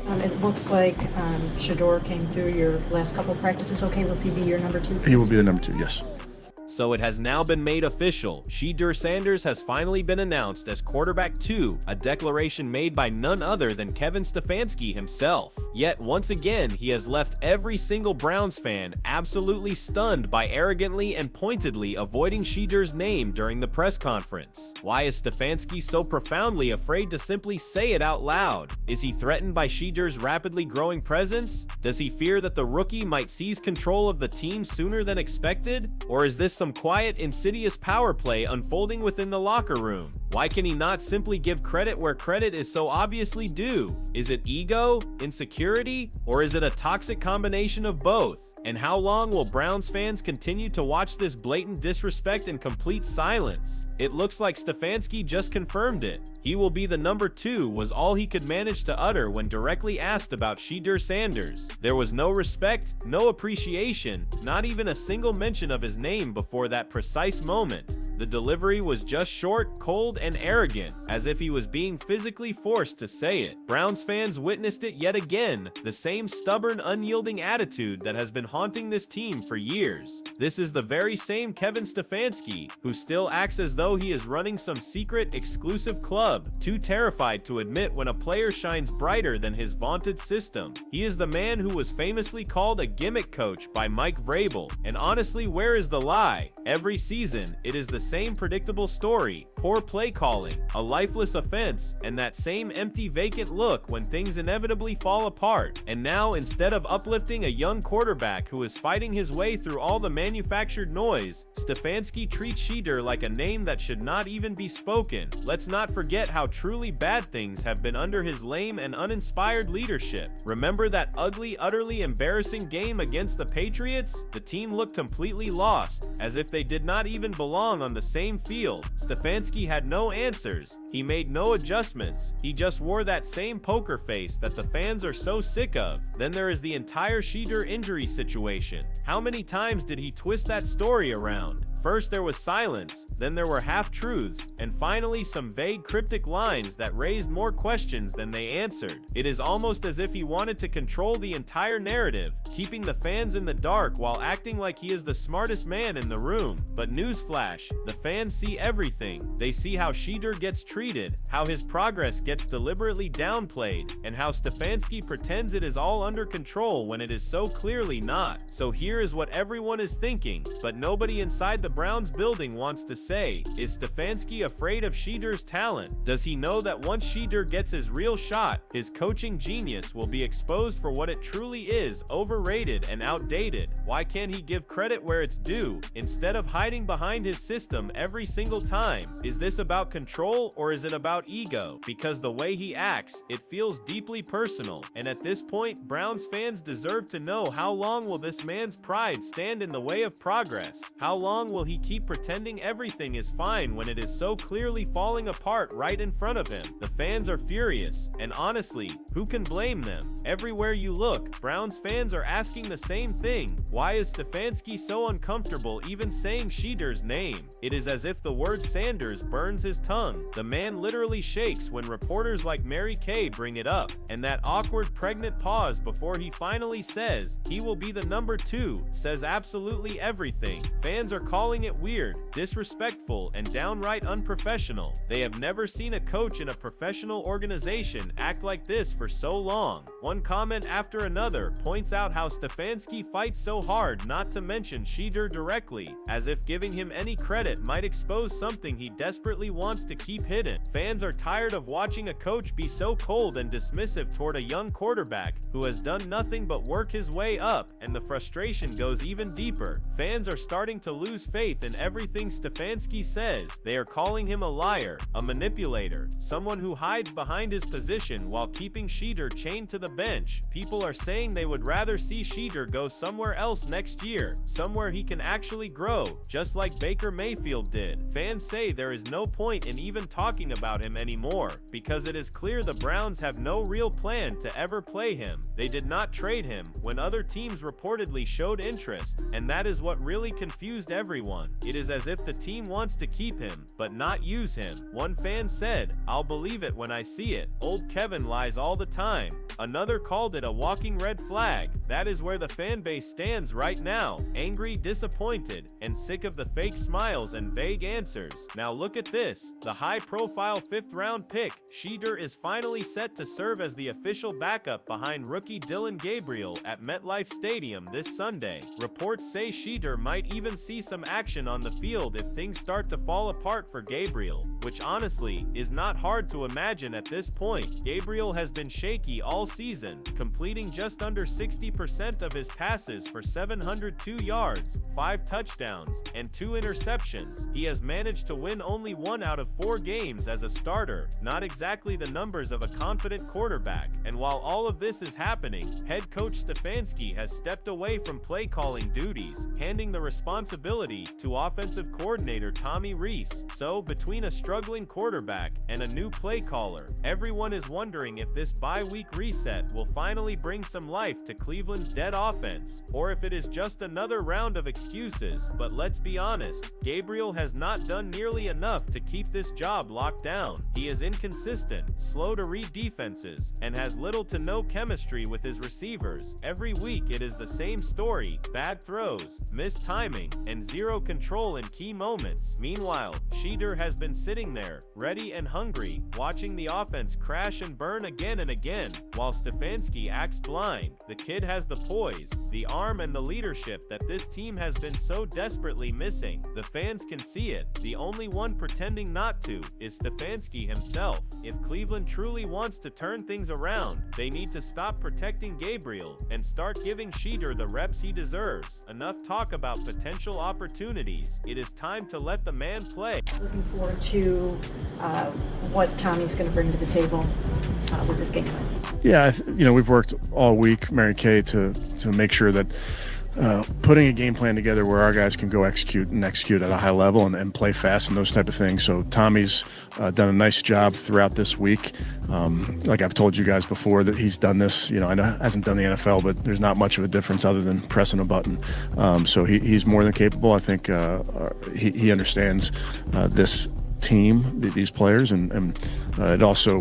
It looks like Shedeur came through your last couple practices. Okay, will he be your number 2? He will be the number 2, yes. So it has now been made official. Shedeur Sanders has finally been announced as quarterback 2, a declaration made by none other than Kevin Stefanski himself. Yet once again, he has left every single Browns fan absolutely stunned by arrogantly and pointedly avoiding Shedeur's name during the press conference. Why is Stefanski so profoundly afraid to simply say it out loud? Is he threatened by Shedeur's rapidly growing presence? Does he fear that the rookie might seize control of the team sooner than expected? Or is this some quiet, insidious power play unfolding within the locker room? Why can he not simply give credit where credit is so obviously due? Is it ego, insecurity, or is it a toxic combination of both? And how long will Browns fans continue to watch this blatant disrespect in complete silence? It looks like Stefanski just confirmed it. He will be the number 2 was all he could manage to utter when directly asked about Shedeur Sanders. There was no respect, no appreciation, not even a single mention of his name before that precise moment. The delivery was just short, cold, and arrogant, as if he was being physically forced to say it. Browns fans witnessed it yet again, the same stubborn, unyielding attitude that has been haunting this team for years. This is the very same Kevin Stefanski, who still acts as though he is running some secret, exclusive club, too terrified to admit when a player shines brighter than his vaunted system. He is the man who was famously called a gimmick coach by Mike Vrabel, and honestly, where is the lie? Every season, it is the same predictable story, poor play calling, a lifeless offense, and that same empty, vacant look when things inevitably fall apart. And now, instead of uplifting a young quarterback who is fighting his way through all the manufactured noise, Stefanski treats Shedeur like a name that should not even be spoken. Let's not forget how truly bad things have been under his lame and uninspired leadership. Remember that ugly, utterly embarrassing game against the Patriots? The team looked completely lost, as if they did not even belong on the same field. Stefanski had no answers. He made no adjustments. He just wore that same poker face that the fans are so sick of. Then there is the entire Shedeur injury situation. How many times did he twist that story around? First there was silence, then there were half-truths, and finally some vague cryptic lines that raised more questions than they answered. It is almost as if he wanted to control the entire narrative, keeping the fans in the dark while acting like he is the smartest man in the room. But newsflash, the fans see everything. They see how Shedeur gets treated, how his progress gets deliberately downplayed, and how Stefanski pretends it is all under control when it is so clearly not. So here is what everyone is thinking, but nobody inside the Browns building wants to say. Is Stefanski afraid of Shedeur's talent? Does he know that once Shedeur gets his real shot, his coaching genius will be exposed for what it truly is, overrated and outdated? Why can't he give credit where it's due, instead of hiding behind his system every single time? Is this about control or is it about ego? Because the way he acts, it feels deeply personal. And at this point, Browns fans deserve to know, how long will this man's pride stand in the way of progress? How long will he keep pretending everything is fine when it is so clearly falling apart right in front of him? The fans are furious, and honestly, who can blame them? Everywhere you look, Browns fans are asking the same thing. Why is Stefanski so uncomfortable even saying Shedeur's name? It is as if the word Sanders burns his tongue. The man literally shakes when reporters like Mary Kay bring it up, and that awkward pregnant pause before he finally says he will be the number 2 says absolutely everything. Fans are calling it weird, disrespectful, and downright unprofessional. They have never seen a coach in a professional organization act like this for so long. One comment after another points out how Stefanski fights so hard not to mention Shedeur directly, as if giving him any credit might expose something he desperately wants to keep hidden. Fans are tired of watching a coach be so cold and dismissive toward a young quarterback who has done nothing but work his way up, and the frustration goes even deeper. Fans are starting to lose faith in everything Stefanski says. They are calling him a liar, a manipulator, someone who hides behind his position while keeping Shedeur chained to the bench. People are saying they would rather see Shedeur go somewhere else next year, somewhere he can actually grow, just like Baker Mayfield did. Fans say there is no point in even talking about him anymore, because it is clear the Browns have no real plan to ever play him. They did not trade him when other teams reportedly showed interest, and that is what really confused everyone. It is as if the team wants to keep him, but not use him. One fan said, "I'll believe it when I see it. Old Kevin lies all the time." Another called it a walking red flag. That is where the fan base stands right now, angry, disappointed, and sick of the fake smiles and vague answers. Now look at this. The high-profile 5th-round pick, Shedeur, is finally set to serve as the official backup behind rookie Dillon Gabriel at MetLife Stadium this Sunday. Reports say Shedeur might even see some action on the field if things start to fall apart for Gabriel, which honestly is not hard to imagine at this point. Gabriel has been shaky all season, completing just under 60% of his passes for 702 yards, 5 touchdowns, and 2 interceptions. He has managed to win only 1 out of 4 games as a starter, not exactly the numbers of a confident quarterback. And while all of this is happening, head coach Stefanski has stepped away from play calling duties, handing the responsibility to offensive coordinator Tommy Rees. So, between a struggling quarterback and a new play caller, everyone is wondering if this bye-week reset will finally bring some life to Cleveland's dead offense, or if it is just another round of excuses. But let's be honest, Gabriel has not done nearly enough to keep this job locked down. He is inconsistent, slow to read defenses, and has little to no chemistry with his receivers. Every week it is the same story: bad throws, missed timing, and zero control in key moments. Meanwhile, Shedeur has been sitting there, ready and hungry, watching the offense crash and burn again and again, while Stefanski acts blind. The kid has the poise, the arm, and the leadership that this team has been so desperately missing. The fans can see it. The only one pretending not to is Stefanski himself. If Cleveland truly wants to turn things around, they need to stop protecting Gabriel and start giving Shedeur the reps he deserves. Enough talk about potential opportunities. It is time to let the man play. Looking forward to what Tommy's going to bring to the table with this game plan. Yeah, we've worked all week, Mary Kay, to make sure that putting a game plan together where our guys can go execute at a high level and play fast and those type of things. So Tommy's done a nice job throughout this week. Like I've told you guys before, that he's done this. I know hasn't done the NFL, but there's not much of a difference other than pressing a button. So he's more than capable. I think he understands this team, these players, and it also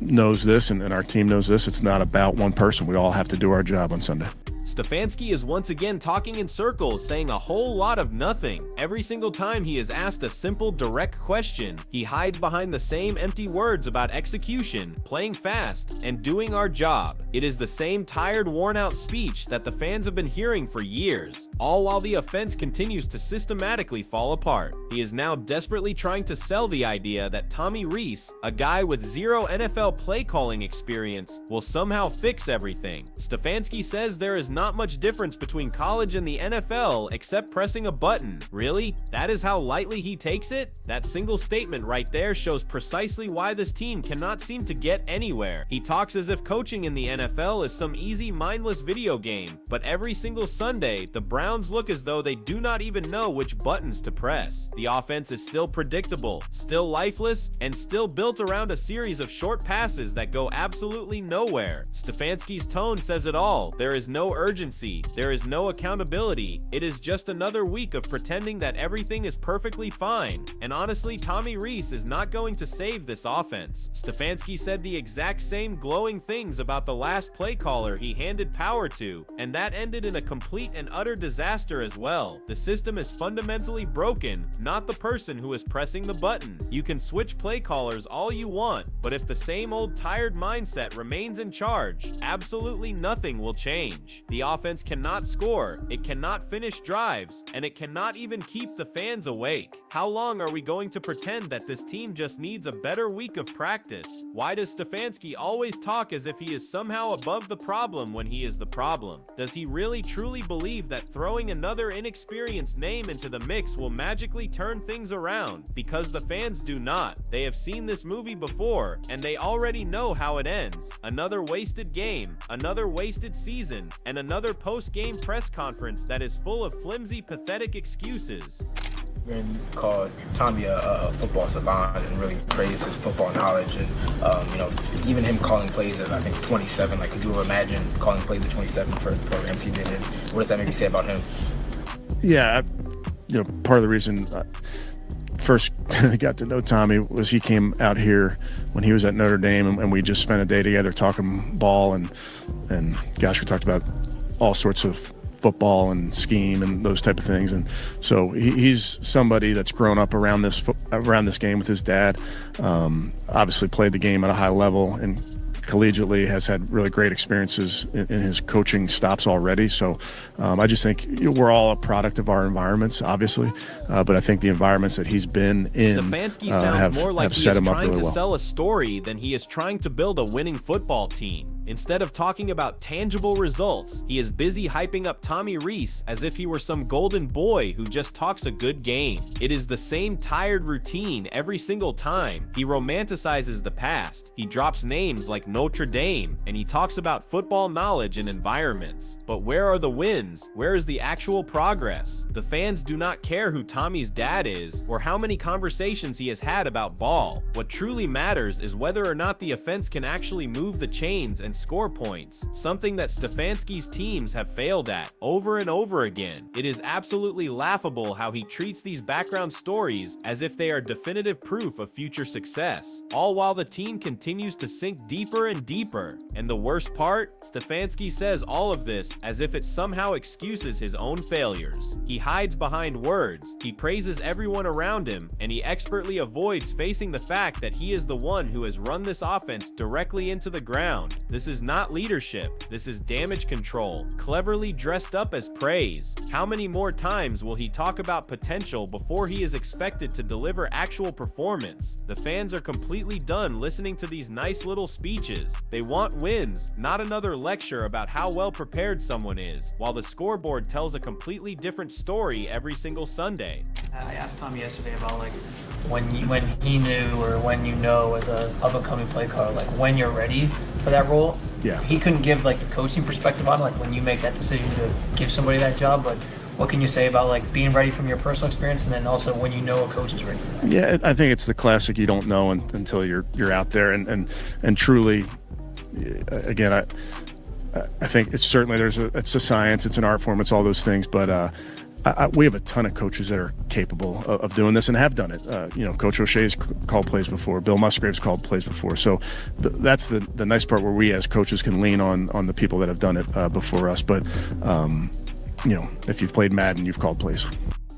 knows this, and our team knows this. It's not about one person. We all have to do our job on Sunday. Stefanski is once again talking in circles, saying a whole lot of nothing. Every single time he is asked a simple, direct question, he hides behind the same empty words about execution, playing fast, and doing our job. It is the same tired, worn-out speech that the fans have been hearing for years, all while the offense continues to systematically fall apart. He is now desperately trying to sell the idea that Tommy Rees, a guy with 0 NFL play-calling experience, will somehow fix everything. Stefanski says there is not much difference between college and the NFL except pressing a button. Really? That is how lightly he takes it? That single statement right there shows precisely why this team cannot seem to get anywhere. He talks as if coaching in the NFL is some easy, mindless video game, but every single Sunday, the Browns look as though they do not even know which buttons to press. The offense is still predictable, still lifeless, and still built around a series of short passes that go absolutely nowhere. Stefanski's tone says it all. There is no urgency. There is no accountability. It is just another week of pretending that everything is perfectly fine. And honestly, Tommy Rees is not going to save this offense. Stefanski said the exact same glowing things about the last play caller he handed power to, and that ended in a complete and utter disaster as well. The system is fundamentally broken, not the person who is pressing the button. You can switch play callers all you want, but if the same old tired mindset remains in charge, absolutely nothing will change. The offense cannot score, it cannot finish drives, and it cannot even keep the fans awake. How long are we going to pretend that this team just needs a better week of practice? Why does Stefanski always talk as if he is somehow above the problem when he is the problem? Does he really truly believe that throwing another inexperienced name into the mix will magically turn things around? Because the fans do not. They have seen this movie before, and they already know how it ends. Another wasted game, another wasted season, and another post-game press conference that is full of flimsy, pathetic excuses. And called Tommy a football savant and really praised his football knowledge, and even him calling plays at I think 27. Like, could you imagine calling plays at 27 for the programs he did? And what does that maybe say about him? Yeah, part of the reason first got to know Tommy was he came out here when he was at Notre Dame, and we just spent a day together talking ball, and gosh, we talked about all sorts of football and scheme and those type of things. And so he's somebody that's grown up around this game with his dad. Obviously played the game at a high level, and collegiately has had really great experiences in his coaching stops already. So I just think we're all a product of our environments, obviously, but I think the environments that he's been in Stefanski sounds more like have he set is him up trying really to well. sell a story than he is trying to build a winning football team. Instead of talking about tangible results, he is busy hyping up Tommy Rees as if he were some golden boy who just talks a good game. It is the same tired routine every single time. He romanticizes the past. He drops names like Notre Dame, and he talks about football knowledge and environments. But where are the wins? Where is the actual progress? The fans do not care who Tommy's dad is or how many conversations he has had about ball. What truly matters is whether or not the offense can actually move the chains and score points, something that Stefanski's teams have failed at over and over again. It is absolutely laughable how he treats these background stories as if they are definitive proof of future success, all while the team continues to sink deeper and deeper. And the worst part, Stefanski says all of this as if it somehow excuses his own failures. He hides behind words, he praises everyone around him, and he expertly avoids facing the fact that he is the one who has run this offense directly into the ground. This is not leadership, this is damage control, cleverly dressed up as praise. How many more times will he talk about potential before he is expected to deliver actual performance? The fans are completely done listening to these nice little speeches. They want wins, not another lecture about how well prepared someone is, while the scoreboard tells a completely different story every single Sunday. I asked Tommy yesterday about like when he knew or when you know as a up-and-coming play caller, like when you're ready for that role. Yeah. He couldn't give like the coaching perspective on like when you make that decision to give somebody that job, but what can you say about like being ready from your personal experience, and then also when you know a coach is ready for that? Yeah, I think it's the classic you don't know until you're out there, and truly, again, I think it's certainly it's a science, it's an art form, it's all those things, but we have a ton of coaches that are capable of doing this and have done it. Coach O'Shea's called plays before. Bill Musgrave's called plays before. So that's the nice part where we as coaches can lean on the people that have done it before us. But, if you've played Madden, you've called plays.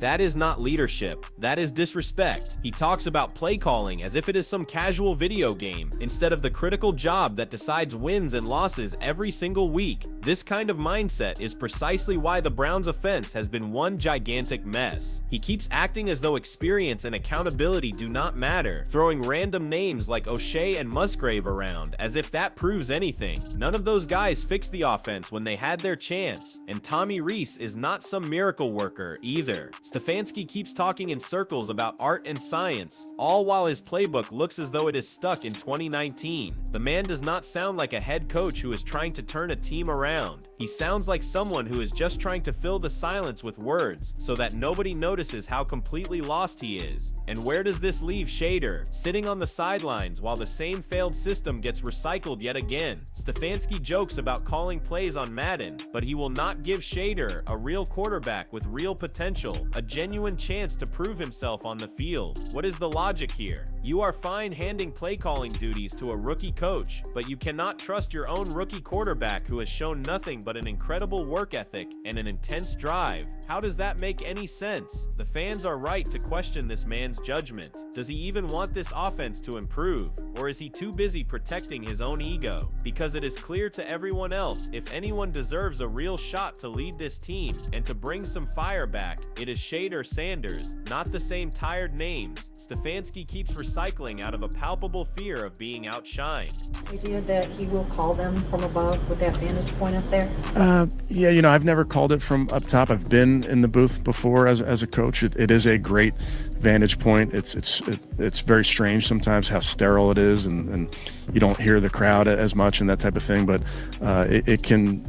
That is not leadership. That is disrespect. He talks about play calling as if it is some casual video game, instead of the critical job that decides wins and losses every single week. This kind of mindset is precisely why the Browns' offense has been one gigantic mess. He keeps acting as though experience and accountability do not matter, throwing random names like O'Shea and Musgrave around as if that proves anything. None of those guys fixed the offense when they had their chance, and Tommy Rees is not some miracle worker either. Stefanski keeps talking in circles about art and science, all while his playbook looks as though it is stuck in 2019. The man does not sound like a head coach who is trying to turn a team around. He sounds like someone who is just trying to fill the silence with words so that nobody notices how completely lost he is. And where does this leave Shedeur? Sitting on the sidelines while the same failed system gets recycled yet again. Stefanski jokes about calling plays on Madden, but he will not give Shedeur, a real quarterback with real potential, a genuine chance to prove himself on the field. What is the logic here? You are fine handing play calling duties to a rookie coach, but you cannot trust your own rookie quarterback who has shown nothing but an incredible work ethic and an intense drive. How does that make any sense? The fans are right to question this man's judgment. Does he even want this offense to improve? Or is he too busy protecting his own ego? Because it is clear to everyone else, if anyone deserves a real shot to lead this team and to bring some fire back, it is Shedeur Sanders, not the same tired names Stefanski keeps recycling out of a palpable fear of being outshined. Idea that he will call them from above with that vantage point up there? I've never called it from up top. I've been in the booth before as a coach. It is a great vantage point. It's very strange sometimes how sterile it is, and you don't hear the crowd as much and that type of thing. But it can.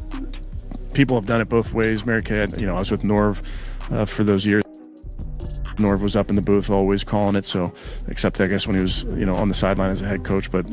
People have done it both ways. Mary Kay, I was with Norv for those years. Norv was up in the booth always calling it. So, except I guess when he was on the sideline as a head coach, but.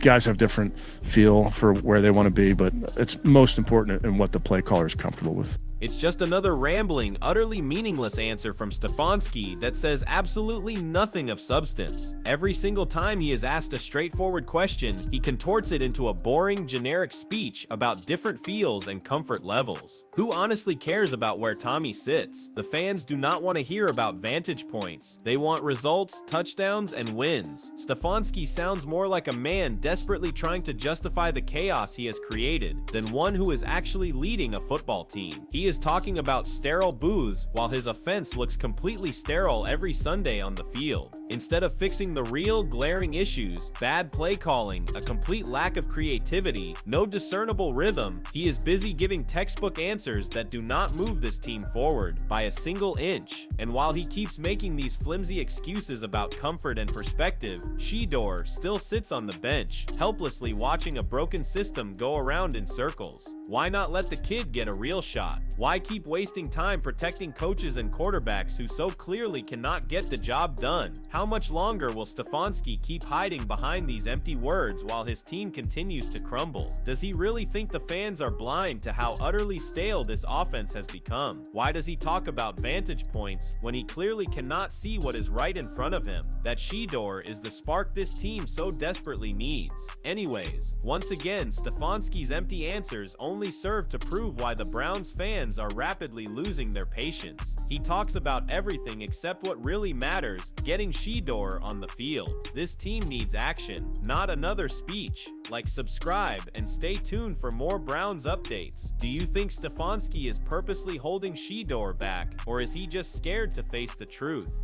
Guys have different feel for where they want to be, but it's most important in what the play caller is comfortable with. It's just another rambling, utterly meaningless answer from Stefanski that says absolutely nothing of substance. Every single time he is asked a straightforward question, he contorts it into a boring, generic speech about different feels and comfort levels. Who honestly cares about where Tommy sits? The fans do not want to hear about vantage points. They want results, touchdowns, and wins. Stefanski sounds more like a man desperately trying to justify the chaos he has created than one who is actually leading a football team. He is talking about sterile booths while his offense looks completely sterile every Sunday on the field. Instead of fixing the real glaring issues, bad play calling, a complete lack of creativity, no discernible rhythm, he is busy giving textbook answers that do not move this team forward by a single inch. And while he keeps making these flimsy excuses about comfort and perspective, Shedeur still sits on the bench, helplessly watching a broken system go around in circles. Why not let the kid get a real shot? Why keep wasting time protecting coaches and quarterbacks who so clearly cannot get the job done? How much longer will Stefanski keep hiding behind these empty words while his team continues to crumble? Does he really think the fans are blind to how utterly stale this offense has become? Why does he talk about vantage points when he clearly cannot see what is right in front of him? That Shedeur is the spark this team so desperately needs. Anyways, once again, Stefanski's empty answers only serve to prove why the Browns fans are rapidly losing their patience. He talks about everything except what really matters, getting Shedeur on the field. This team needs action, not another speech. Like, subscribe, and stay tuned for more Browns updates. Do you think Stefanski is purposely holding Shedeur back, or is he just scared to face the truth?